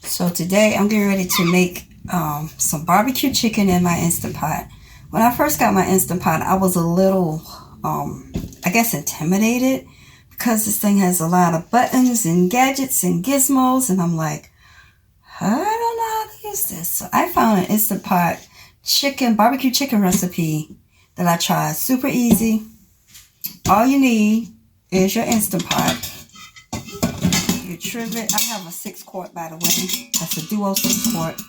So today I'm getting ready to make some barbecue chicken in my Instant Pot. When I first got my Instant Pot, I was a little, I guess, intimidated because this thing has a lot of buttons and gadgets and gizmos, and I'm like, I don't know how to use this. So I found an Instant Pot barbecue chicken recipe that I tried. Super easy. All you need is your Instant Pot. You trivet. I have a 6-quart, by the way. That's a duo 6-quart.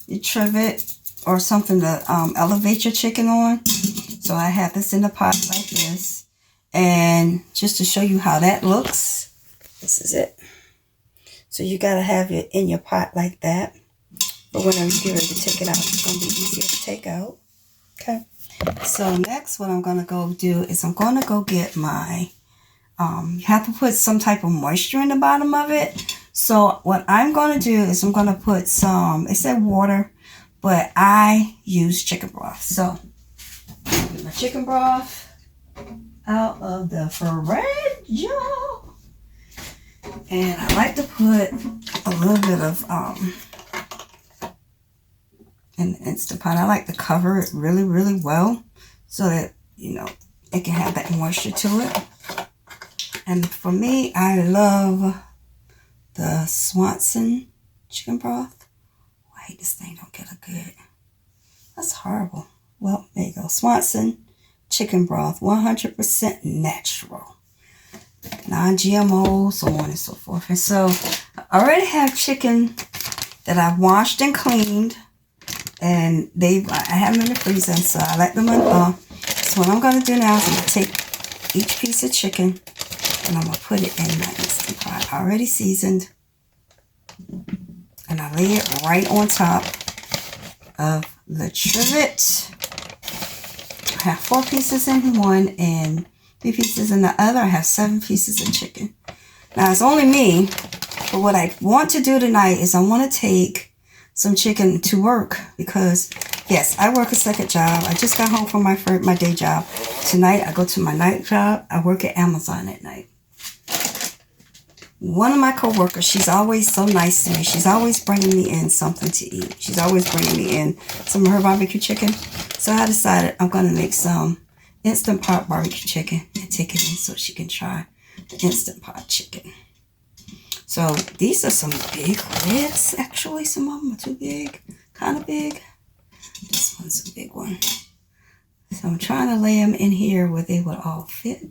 You trivet or something to elevate your chicken on. So I have this in the pot like this. And just to show you how that looks, this is it. So you got to have it in your pot like that. But whenever you get ready to take it out, it's going to be easier to take out. Okay. So next what I'm going to go do is I'm going to go get my, you have to put some type of moisture in the bottom of it. So what I'm going to do is I'm going to put some, it said water, but I use chicken broth. So get my chicken broth out of the fridge. And I like to put a little bit of in the Instant Pot. I like to cover it really, really well so that, you know, it can have that moisture to it. And for me, I love the Swanson chicken broth. Oh, I hate this thing don't get a good. That's horrible. Well, there you go. Swanson chicken broth, 100% natural. Non-GMO, so on and so forth. And so I already have chicken that I've washed and cleaned. And I have them in the freezer, so I let them unthaw. So what I'm going to do now is I'm going to take each piece of chicken and I'm going to put it in my Instant Pot, already seasoned. And I lay it right on top of the trivet. I have 4 pieces in one and 3 pieces in the other. I have 7 pieces of chicken. Now it's only me, but what I want to do tonight is I want to take some chicken to work because, yes, I work a second job. I just got home from my day job. Tonight, I go to my night job. I work at Amazon at night. One of my coworkers, she's always so nice to me. She's always bringing me in something to eat. She's always bringing me in some of her barbecue chicken. So I decided I'm going to make some Instant Pot barbecue chicken and take it in so she can try the Instant Pot chicken. So these are some big ribs, actually. Some of them are too big, kind of big. This one's a big one. So I'm trying to lay them in here where they would all fit.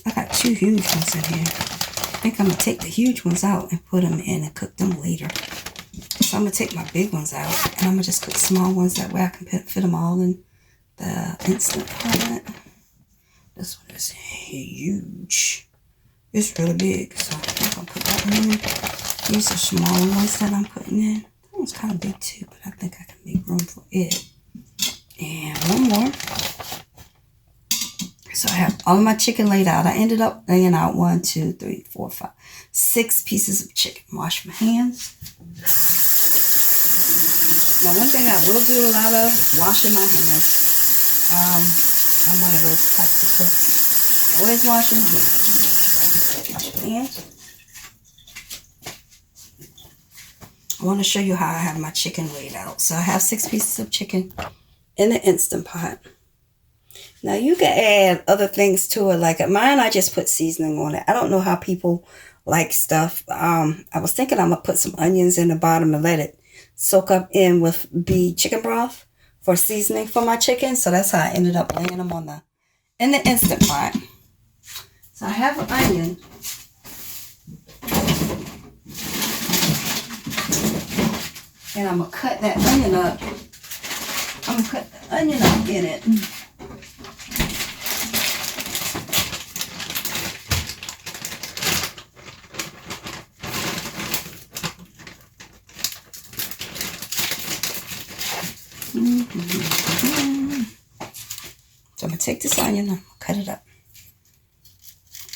I got 2 huge ones in here. I think I'm going to take the huge ones out and put them in and cook them later. So I'm going to take my big ones out and I'm going to just cook small ones. That way I can fit them all in the Instant Pot. This one is huge. It's really big, so I think I'll put that one in. These are smaller ones that I'm putting in. That one's kind of big too, but I think I can make room for it. And one more. So I have all of my chicken laid out. I ended up laying out 1, 2, 3, 4, 5, 6 pieces of chicken. Wash my hands. Now, one thing I will do a lot of, washing my hands. I'm one of those types of cooks. Always washing my hands. I want to show you how I have my chicken laid out. So I have 6 pieces of chicken in the Instant Pot. Now you can add other things to it. Like mine, I just put seasoning on it. I don't know how people like stuff. I was thinking I'm going to put some onions in the bottom and let it soak up in with the chicken broth for seasoning for my chicken. So that's how I ended up laying them in the Instant Pot. So I have an onion. And I'm going to cut that onion up. I'm going to cut the onion up in it. So I'm going to take this onion and cut it up.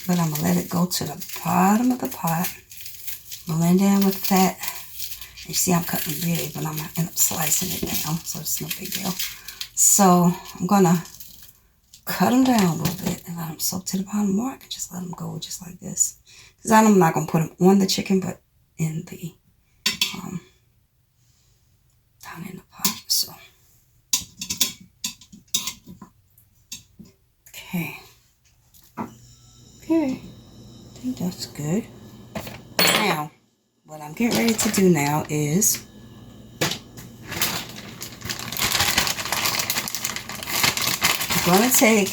But I'm going to let it go to the bottom of the pot. Blend in with that. You see I'm cutting big, but I'm going to end up slicing it down, so it's no big deal. So I'm going to cut them down a little bit and let them soak to the bottom, or I can just let them go just like this. Because I'm not going to put them on the chicken, but in the, down in the pot. So, okay. Okay, I think that's good. Now, what I'm getting ready to do now is I'm going to take,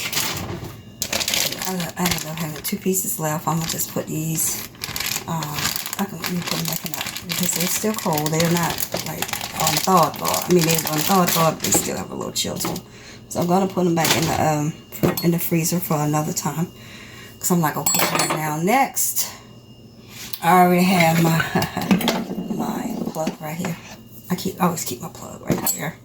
I ended up having 2 pieces left. I'm going to just put these, I can even put them back in that because they're still cold. They're not like thawed. I mean, they're thawed, but they still have a little chill to them. So I'm going to put them back in the freezer for another time because I'm not going to cook them right now. Next, I already have my plug right here. I always keep my plug right here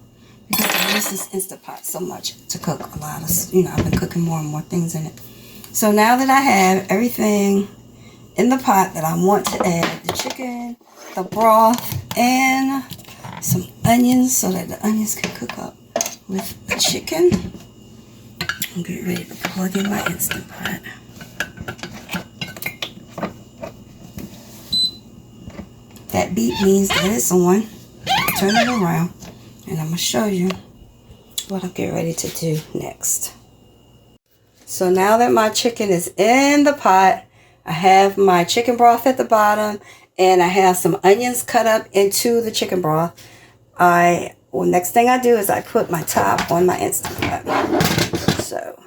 because I use this InstantPot so much to cook a lot of, I've been cooking more and more things in it. So now that I have everything in the pot that I want to add, the chicken, the broth, and some onions so that the onions can cook up with the chicken, I'm getting ready to plug in my InstantPot. That beep means that it's on. Turn it around and I'm going to show you what I'm getting ready to do next. So now that my chicken is in the pot, I have my chicken broth at the bottom and I have some onions cut up into the chicken broth. Next thing I do is I put my top on my InstantPot. So,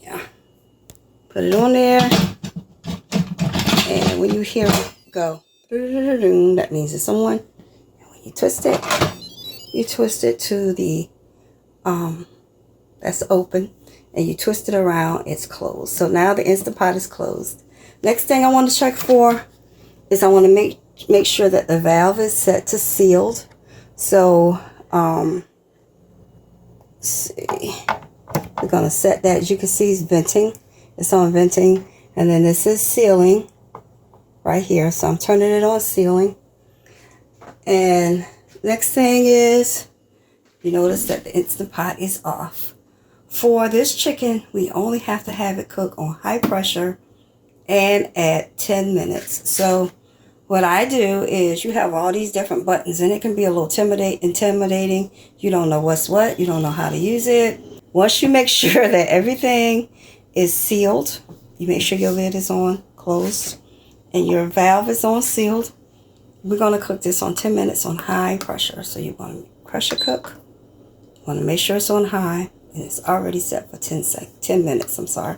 yeah. Put it on there. And when you hear it go, that means it's on. And when you twist it to the, that's open. And you twist it around, it's closed. So now the InstantPot is closed. Next thing I want to check for is I want to make sure that the valve is set to sealed. So, let's see. We're going to set that. As you can see, it's venting. It's on venting. And then this is sealing right here. So I'm turning it on sealing. And next thing is, you notice that the InstantPot is off. For this chicken, we only have to have it cook on high pressure and at 10 minutes. So what I do is you have all these different buttons and it can be a little intimidating. You don't know what's what. You don't know how to use it. Once you make sure that everything is sealed, you make sure your lid is on, closed, and your valve is on sealed. We're going to cook this on 10 minutes on high pressure. So you want to pressure cook. You want to make sure it's on high. And it's already set for 10 minutes, I'm sorry.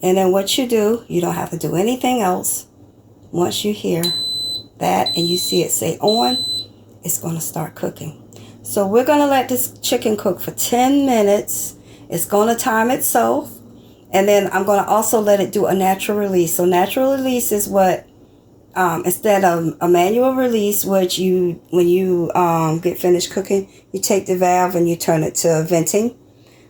And then what you do, you don't have to do anything else. Once you hear that and you see it say on, it's going to start cooking. So we're going to let this chicken cook for 10 minutes. It's going to time itself. And then I'm going to also let it do a natural release. So natural release is what, instead of a manual release, which when you get finished cooking, you take the valve and you turn it to venting.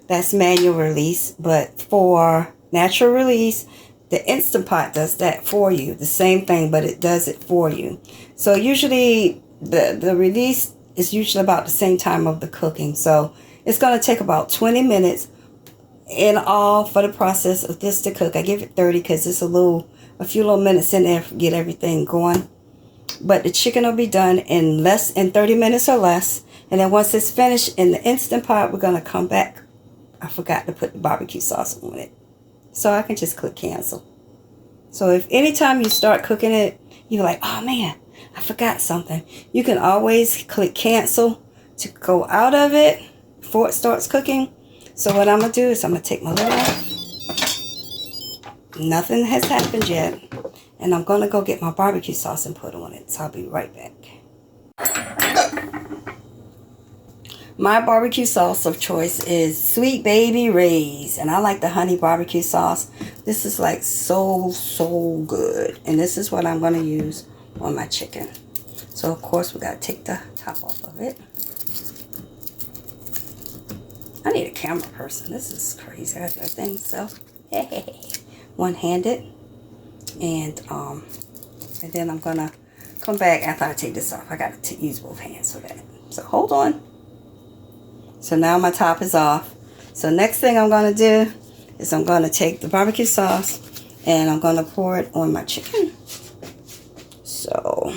That's manual release. But for natural release, the InstantPot does that for you. The same thing, but it does it for you. So usually the release is usually about the same time of the cooking. So it's going to take about 20 minutes in all for the process of this to cook. I give it 30 because it's a few little minutes in there to get everything going. But the chicken will be done in 30 minutes or less. And then once it's finished in the InstantPot, we're going to come back. I forgot to put the barbecue sauce on it. So I can just click cancel. So if anytime you start cooking it, you're like, oh man, I forgot something. You can always click cancel to go out of it before it starts cooking. So what I'm going to do is I'm going to take my lid off. Nothing has happened yet. And I'm going to go get my barbecue sauce and put on it. So I'll be right back. My barbecue sauce of choice is Sweet Baby Ray's. And I like the honey barbecue sauce. This is like so good. And this is what I'm going to use on my chicken. So of course we got to take the top off of it. I need a camera person. This is crazy. I do everything myself. One-handed. And then I'm going to come back after I take this off. I got to use both hands for that. So hold on. So now my top is off. So next thing I'm going to do is I'm going to take the barbecue sauce and I'm going to pour it on my chicken. So,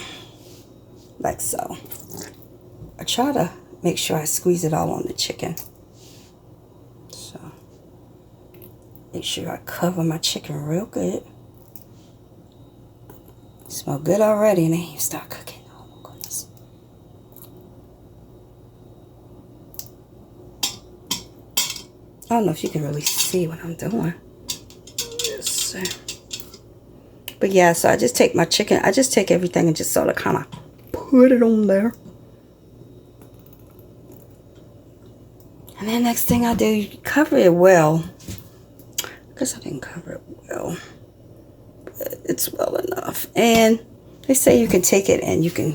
like so. I try to make sure I squeeze it all on the chicken. So, make sure I cover my chicken real good. Smell good already, and then you start cooking. Oh my goodness. I don't know if you can really see what I'm doing. Yes. But yeah, so I just take my chicken, I just take everything and just sort of kind of put it on there. And then next thing I do, you cover it well. I guess I didn't cover it well. But it's well enough. And they say you can take it and you can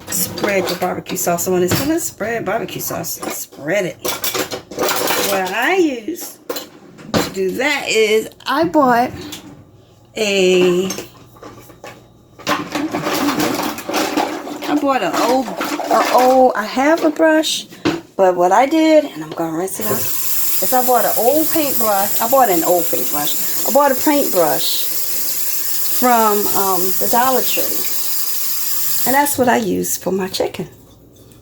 spread your barbecue sauce on. It's going to spread barbecue sauce. Spread it. What I use to do that is I bought I have a brush, but what I did, and I'm going to rinse it out, is I bought an old paintbrush. I bought a paintbrush from the Dollar Tree. And that's what I use for my chicken.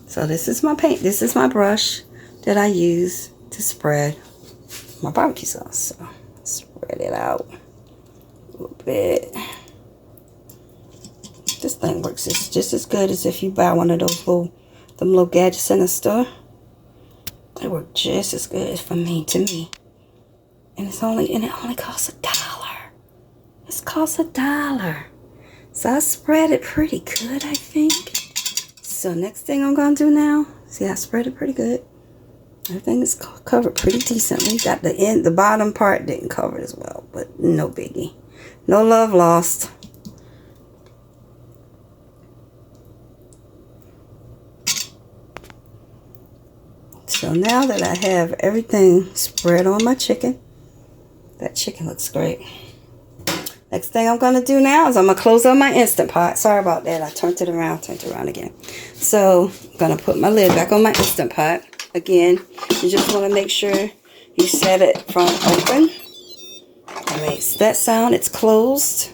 So this is my paint. This is my brush that I use to spread my barbecue sauce. So spread it out a little bit. This thing works just as good as if you buy one of those little gadgets in the store. They work just as good to me. And it only costs $1. It costs $1. So I spread it pretty good, I think. So next thing I'm gonna do now, see, I spread it pretty good. Everything is covered pretty decently. Got the bottom part didn't cover it as well, but no biggie. No love lost. So now that I have everything spread on my chicken, that chicken looks great. Next thing I'm going to do now is I'm going to close up my Instant Pot. Sorry about that. I turned it around again. So I'm going to put my lid back on my Instant Pot. Again, you just want to make sure you set it from open. It makes that sound. It's closed.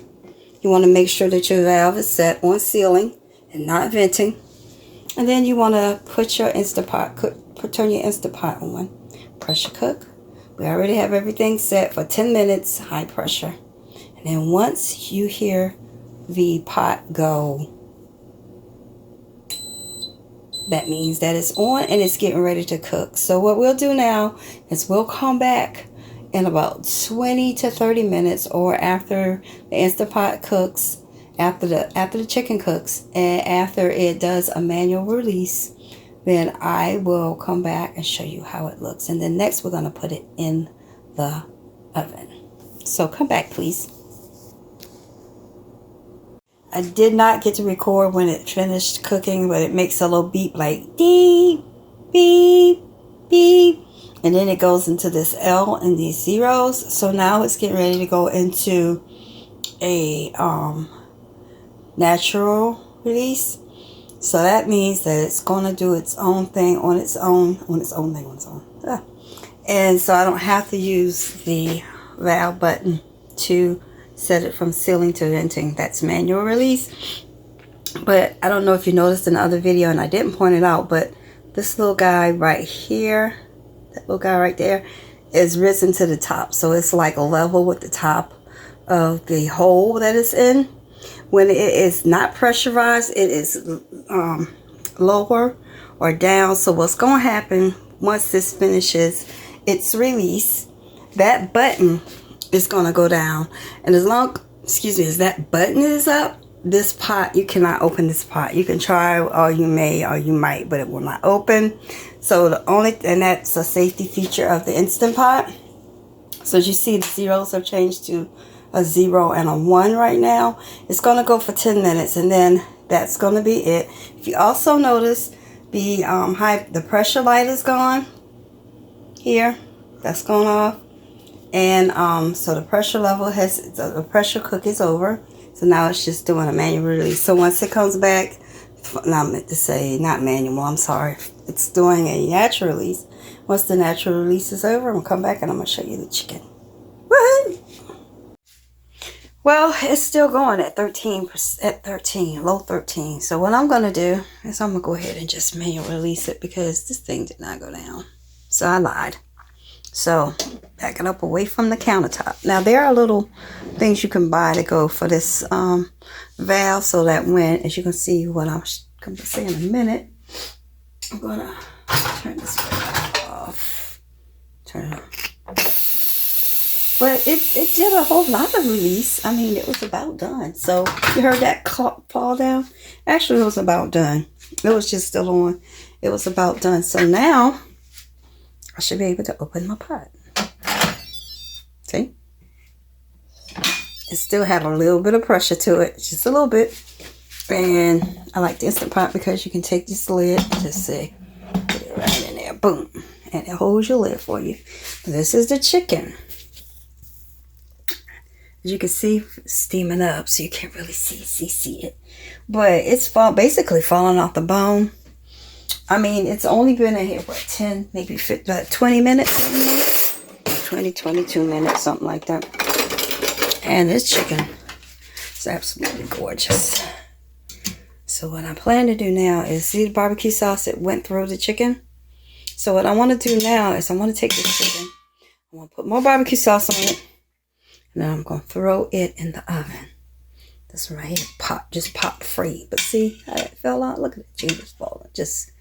You want to make sure that your valve is set on sealing and not venting. And then you want to put your Instant Pot, turn your Instant Pot on. Pressure cook. We already have everything set for 10 minutes, high pressure. And then once you hear the pot go, that means that it's on and it's getting ready to cook. So what we'll do now is we'll come back in about 20 to 30 minutes, or after the Instant Pot cooks, after the chicken cooks, and after it does a manual release, then I will come back and show you how it looks. And then next we're going to put it in the oven. So come back, please. I did not get to record when it finished cooking, but it makes a little beep like beep, beep, beep. And then it goes into this L and these zeros. So now it's getting ready to go into a natural release. So that means that it's going to do its own thing on its own. And so I don't have to use the valve button to set it from sealing to venting. That's manual release. But I don't know if you noticed in the other video, and I didn't point it out, but this little guy right here, that little guy right there, is risen to the top. So it's like a level with the top of the hole that it's in. When it is not pressurized, it is lower or down. So what's going to happen once this finishes its release, that button is going to go down. And as that button is up, this pot, you cannot open this pot. You can try, or you may, or you might, but it will not open. So and that's a safety feature of the Instant Pot. So as you see, the zeros have changed to a 0 and a 1 right now. It's going to go for 10 minutes, and then that's going to be it. If you also notice, the pressure light is gone here. That's gone off. And so the pressure level the pressure cook is over. So now it's just doing a manual release. So once it comes back, I meant to say not manual, I'm sorry. It's doing a natural release. Once the natural release is over, I'm going to come back and I'm going to show you the chicken. Woohoo! Well, it's still going at 13, low 13. So what I'm going to do is I'm going to go ahead and just manual release it because this thing did not go down. So I lied. So back it up away from the countertop. Now there are little things you can buy to go for this valve so that when, as you can see what I'm going to say in a minute, I'm going to turn this off. Turn it on. But it did a whole lot of release. I mean, it was about done. So you heard that fall down? Actually, it was about done. It was just still on. It was about done. So now I should be able to open my pot. See? It still had a little bit of pressure to it. Just a little bit. And I like the Instant Pot because you can take this lid and just say, put it right in there. Boom. And it holds your lid for you. This is the chicken. As you can see, steaming up, so you can't really see it. But it's basically falling off the bone. I mean, it's only been in here, what, 10, maybe 20 minutes? 20, 22 minutes, something like that. And this chicken is absolutely gorgeous. So what I plan to do now is, see the barbecue sauce that went through the chicken? So what I want to do now is I want to take this chicken, I want to put more barbecue sauce on it, and then I'm going to throw it in the oven. This one right here, just popped free. But see how it fell out? Look at the Jesus falling, just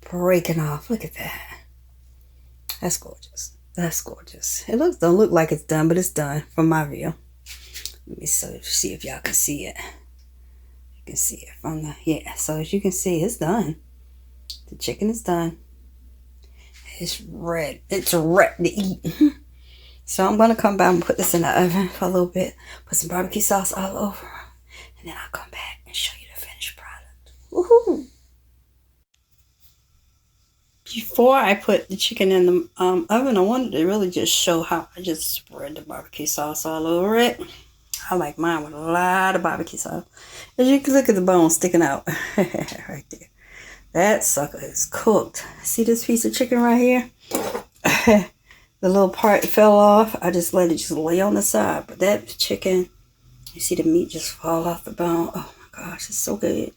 breaking off. Look at that. That's gorgeous. That's gorgeous. It don't look like it's done, but it's done from my view. Let me see if y'all can see it. You can see it from the, yeah. So as you can see, it's done. The chicken is done. It's red. It's red to eat. So I'm going to come back and put this in the oven for a little bit. Put some barbecue sauce all over. And then I'll come back and show you the finished product. Woohoo! Before I put the chicken in the oven, I wanted to really just show how I just spread the barbecue sauce all over it. I like mine with a lot of barbecue sauce. As you can look at the bone sticking out right there. That sucker is cooked. See this piece of chicken right here? The little part fell off. I just let it just lay on the side. But that chicken, you see the meat just fall off the bone. Oh my gosh, it's so good.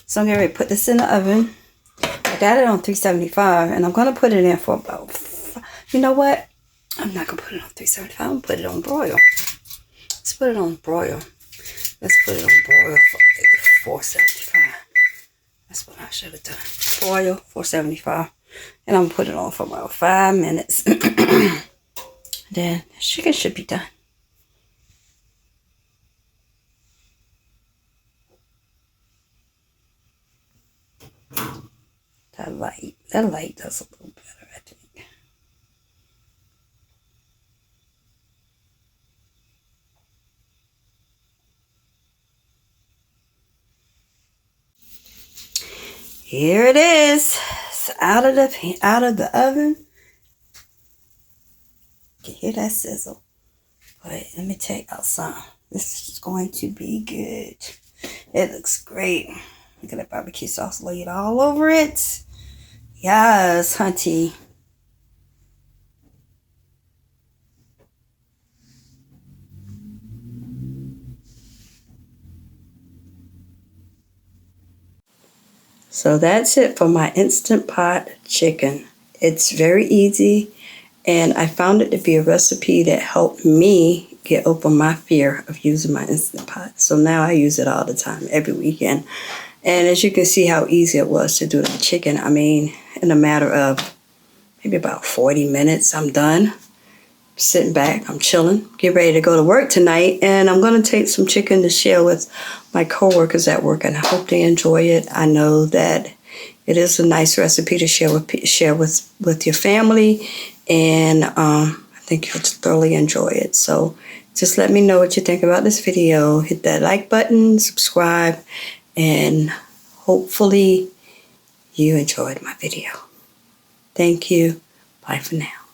So I'm getting ready to put this in the oven. I got it on 375, and I'm going to put it in for about, you know what? I'm not going to put it on 375. I'm going to put it on broil. Let's put it on broil. Let's put it on broil for maybe 475. That's what I should have done. Broil, 475. And I'm going to put it on for about 5 minutes. Then the chicken should be done. That light does a little better, I think. Here it is. It's out of the oven. You can hear that sizzle. But let me take out some. This is going to be good. It looks great. Look at that barbecue sauce laid all over it. Yes, hunty. So that's it for my Instant Pot chicken. It's very easy, and I found it to be a recipe that helped me get over my fear of using my Instant Pot. So now I use it all the time, every weekend. And as you can see how easy it was to do the chicken, I mean, in a matter of maybe about 40 minutes, I'm done. Sitting back, I'm chilling, get ready to go to work tonight, and I'm going to take some chicken to share with my coworkers at work, and I hope they enjoy it. I know that it is a nice recipe to share with your family, and I think you'll thoroughly enjoy it. So just let me know what you think about this video. Hit that like button, subscribe, and hopefully you enjoyed my video. Thank you. Bye for now.